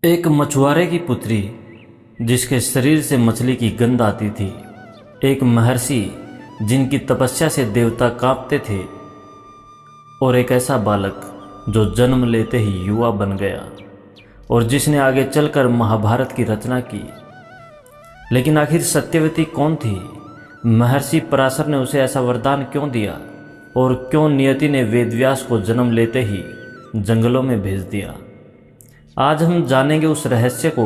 एक मछुआरे की पुत्री जिसके शरीर से मछली की गंध आती थी, एक महर्षि जिनकी तपस्या से देवता कांपते थे, और एक ऐसा बालक जो जन्म लेते ही युवा बन गया और जिसने आगे चलकर महाभारत की रचना की। लेकिन आखिर सत्यवती कौन थी? महर्षि पराशर ने उसे ऐसा वरदान क्यों दिया और क्यों नियति ने वेदव्यास को जन्म लेते ही जंगलों में भेज दिया? आज हम जानेंगे उस रहस्य को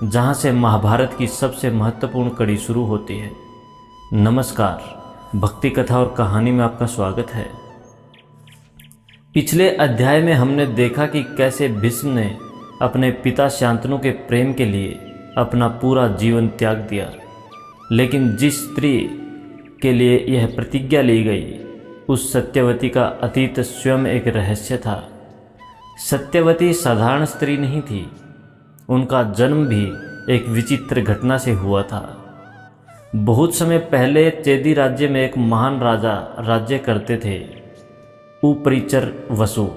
जहाँ से महाभारत की सबसे महत्वपूर्ण कड़ी शुरू होती है। नमस्कार, भक्ति कथा और कहानी में आपका स्वागत है। पिछले अध्याय में हमने देखा कि कैसे भीष्म ने अपने पिता शांतनु के प्रेम के लिए अपना पूरा जीवन त्याग दिया, लेकिन जिस स्त्री के लिए यह प्रतिज्ञा ली गई उस सत्यवती का अतीत स्वयं एक रहस्य था। सत्यवती साधारण स्त्री नहीं थी, उनका जन्म भी एक विचित्र घटना से हुआ था। बहुत समय पहले चेदी राज्य में एक महान राजा राज्य करते थे, उपरिचर वसु।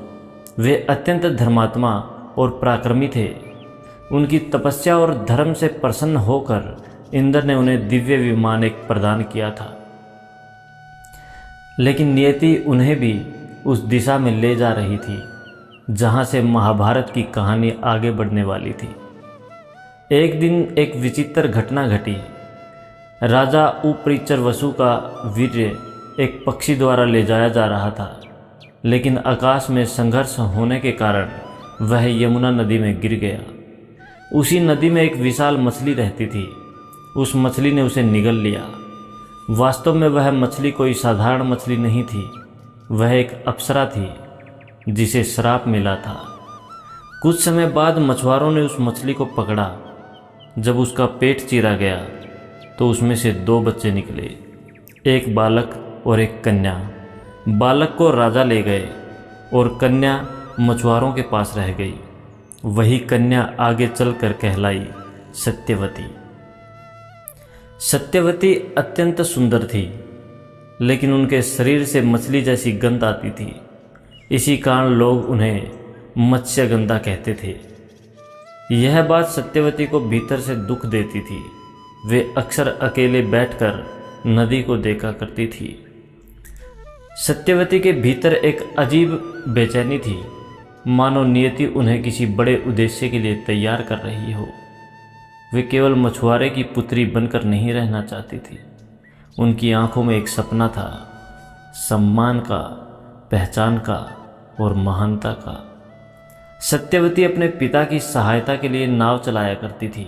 वे अत्यंत धर्मात्मा और पराक्रमी थे। उनकी तपस्या और धर्म से प्रसन्न होकर इंद्र ने उन्हें दिव्य विमान एक प्रदान किया था। लेकिन नियति उन्हें भी उस दिशा में ले जा रही थी जहाँ से महाभारत की कहानी आगे बढ़ने वाली थी। एक दिन एक विचित्र घटना घटी। राजा उपरिचर वसु का वीर्य एक पक्षी द्वारा ले जाया जा रहा था, लेकिन आकाश में संघर्ष होने के कारण वह यमुना नदी में गिर गया। उसी नदी में एक विशाल मछली रहती थी। उस मछली ने उसे निगल लिया। वास्तव में वह मछली कोई साधारण मछली नहीं थी, वह एक अप्सरा थी जिसे श्राप मिला था। कुछ समय बाद मछुआरों ने उस मछली को पकड़ा। जब उसका पेट चीरा गया तो उसमें से 2 बच्चे निकले, एक बालक और एक कन्या। बालक को राजा ले गए और कन्या मछुआरों के पास रह गई। वही कन्या आगे चलकर कहलाई सत्यवती। सत्यवती अत्यंत सुंदर थी, लेकिन उनके शरीर से मछली जैसी गंध आती थी। इसी कारण लोग उन्हें मत्स्यगंधा कहते थे। यह बात सत्यवती को भीतर से दुख देती थी। वे अक्सर अकेले बैठकर नदी को देखा करती थी। सत्यवती के भीतर एक अजीब बेचैनी थी, मानो नियति उन्हें किसी बड़े उद्देश्य के लिए तैयार कर रही हो। वे केवल मछुआरे की पुत्री बनकर नहीं रहना चाहती थी। उनकी आंखों में एक सपना था, सम्मान का, पहचान का और महानता का। सत्यवती अपने पिता की सहायता के लिए नाव चलाया करती थी।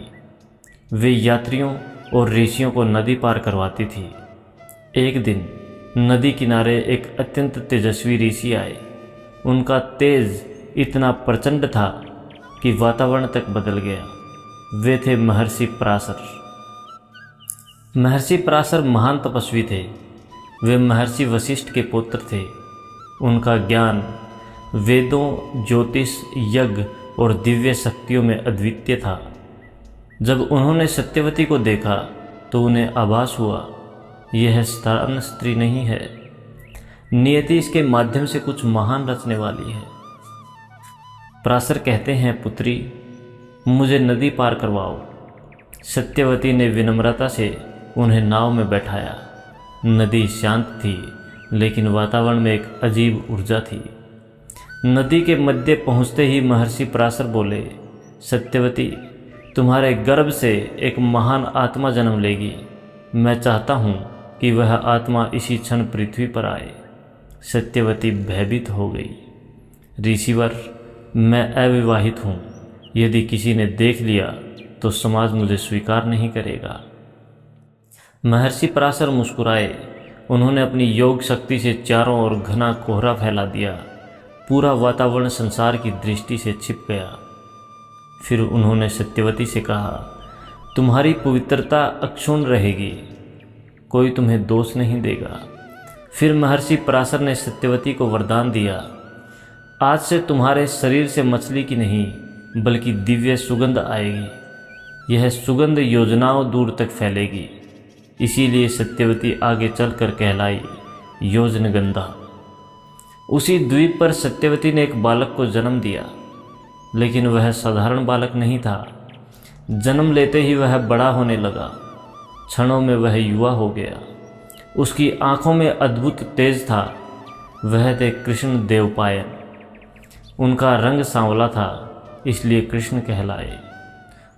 वे यात्रियों और ऋषियों को नदी पार करवाती थी। एक दिन नदी किनारे एक अत्यंत तेजस्वी ऋषि आए। उनका तेज इतना प्रचंड था कि वातावरण तक बदल गया। वे थे महर्षि पराशर। महर्षि पराशर महान तपस्वी थे। वे महर्षि वशिष्ठ के पुत्र थे। उनका ज्ञान वेदों, ज्योतिष, यज्ञ और दिव्य शक्तियों में अद्वितीय था। जब उन्होंने सत्यवती को देखा तो उन्हें आभास हुआ, यह साधारण स्त्री नहीं है, नियति इसके माध्यम से कुछ महान रचने वाली है। पराशर कहते हैं, पुत्री, मुझे नदी पार करवाओ। सत्यवती ने विनम्रता से उन्हें नाव में बैठाया। नदी शांत थी, लेकिन वातावरण में एक अजीब ऊर्जा थी। नदी के मध्य पहुंचते ही महर्षि पराशर बोले, सत्यवती, तुम्हारे गर्भ से एक महान आत्मा जन्म लेगी। मैं चाहता हूं कि वह आत्मा इसी क्षण पृथ्वी पर आए। सत्यवती भयभीत हो गई। ऋषिवर, मैं अविवाहित हूं। यदि किसी ने देख लिया तो समाज मुझे स्वीकार नहीं करेगा। महर्षि पराशर मुस्कुराए। उन्होंने अपनी योग शक्ति से चारों ओर घना कोहरा फैला दिया। पूरा वातावरण संसार की दृष्टि से छिप गया। फिर उन्होंने सत्यवती से कहा, तुम्हारी पवित्रता अक्षुण्ण रहेगी, कोई तुम्हें दोष नहीं देगा। फिर महर्षि पराशर ने सत्यवती को वरदान दिया, आज से तुम्हारे शरीर से मछली की नहीं बल्कि दिव्य सुगंध आएगी। यह सुगंध योजनाओं दूर तक फैलेगी। इसीलिए सत्यवती आगे चलकर कहलाई योजनगंधा। उसी द्वीप पर सत्यवती ने एक बालक को जन्म दिया। लेकिन वह साधारण बालक नहीं था। जन्म लेते ही वह बड़ा होने लगा। क्षणों में वह युवा हो गया। उसकी आंखों में अद्भुत तेज था। वह थे कृष्ण देवपायन। उनका रंग सांवला था, इसलिए कृष्ण कहलाए,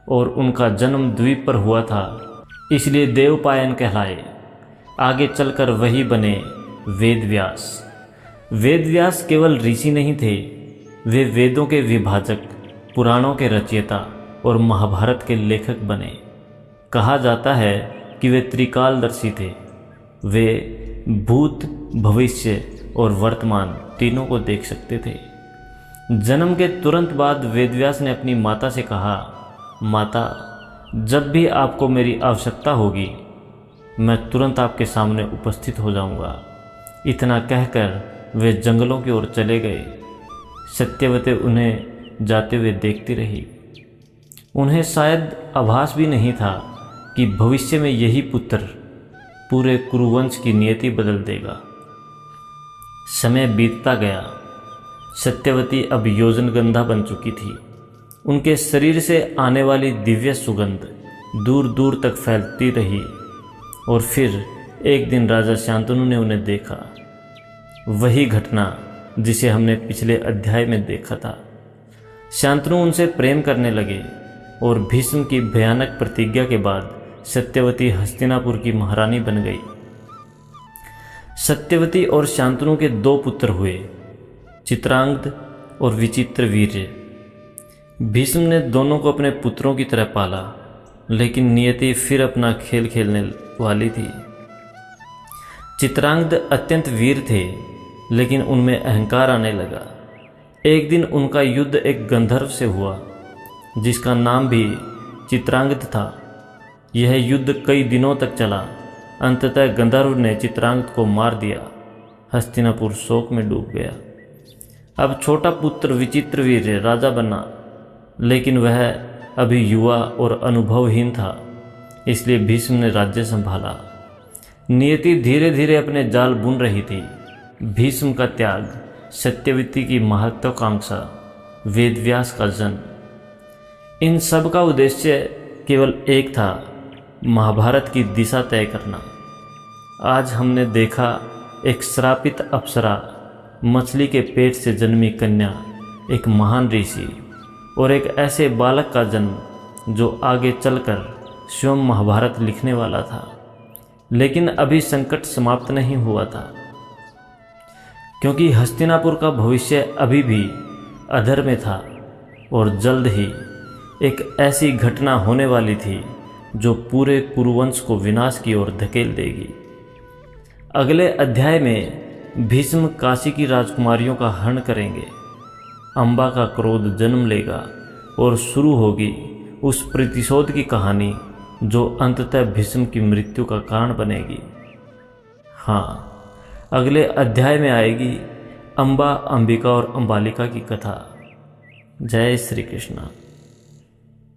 और उनका जन्म द्वीप पर हुआ था, इसलिए देवपायन कहलाए। आगे चलकर वही बने वेदव्यास। वेदव्यास केवल ऋषि नहीं थे, वे वेदों के विभाजक, पुराणों के रचयिता और महाभारत के लेखक बने। कहा जाता है कि वे त्रिकालदर्शी थे। वे भूत, भविष्य और वर्तमान तीनों को देख सकते थे। जन्म के तुरंत बाद वेदव्यास ने अपनी माता से कहा, माता, जब भी आपको मेरी आवश्यकता होगी मैं तुरंत आपके सामने उपस्थित हो जाऊंगा। इतना कहकर वे जंगलों की ओर चले गए। सत्यवती उन्हें जाते हुए देखती रही। उन्हें शायद आभास भी नहीं था कि भविष्य में यही पुत्र पूरे कुरुवंश की नियति बदल देगा। समय बीतता गया। सत्यवती अब योजनगंधा बन चुकी थी। उनके शरीर से आने वाली दिव्य सुगंध दूर दूर तक फैलती रही। और फिर एक दिन राजा शांतनु ने उन्हें देखा। वही घटना जिसे हमने पिछले अध्याय में देखा था। शांतनु उनसे प्रेम करने लगे और भीष्म की भयानक प्रतिज्ञा के बाद सत्यवती हस्तिनापुर की महारानी बन गई। सत्यवती और शांतनु के 2 पुत्र हुए, चित्रांगद और विचित्रवीर्य। भीष्म ने दोनों को अपने पुत्रों की तरह पाला, लेकिन नियति फिर अपना खेल खेलने वाली थी। चित्रांगद अत्यंत वीर थे, लेकिन उनमें अहंकार आने लगा। एक दिन उनका युद्ध एक गंधर्व से हुआ, जिसका नाम भी चित्रांगद था। यह युद्ध कई दिनों तक चला। अंततः गंधर्व ने चित्रांगद को मार दिया। हस्तिनापुर शोक में डूब गया। अब छोटा पुत्र विचित्रवीर्य राजा बना, लेकिन वह अभी युवा और अनुभवहीन था, इसलिए भीष्म ने राज्य संभाला। नियति धीरे धीरे अपने जाल बुन रही थी। भीष्म का त्याग, सत्यवती की महत्वाकांक्षा, वेदव्यास का जन्म, इन सब का उद्देश्य केवल एक था, महाभारत की दिशा तय करना। आज हमने देखा एक श्रापित अप्सरा, मछली के पेट से जन्मी कन्या, एक महान ऋषि और एक ऐसे बालक का जन्म जो आगे चलकर स्वयं महाभारत लिखने वाला था। लेकिन अभी संकट समाप्त नहीं हुआ था, क्योंकि हस्तिनापुर का भविष्य अभी भी अधर में था और जल्द ही एक ऐसी घटना होने वाली थी जो पूरे कुरुवंश को विनाश की ओर धकेल देगी। अगले अध्याय में भीष्म काशी की राजकुमारियों का हरण करेंगे। अंबा का क्रोध जन्म लेगा और शुरू होगी उस प्रतिशोध की कहानी जो अंततः भीष्म की मृत्यु का कारण बनेगी। हाँ, अगले अध्याय में आएगी अंबा, अंबिका और अंबालिका की कथा। जय श्री कृष्ण।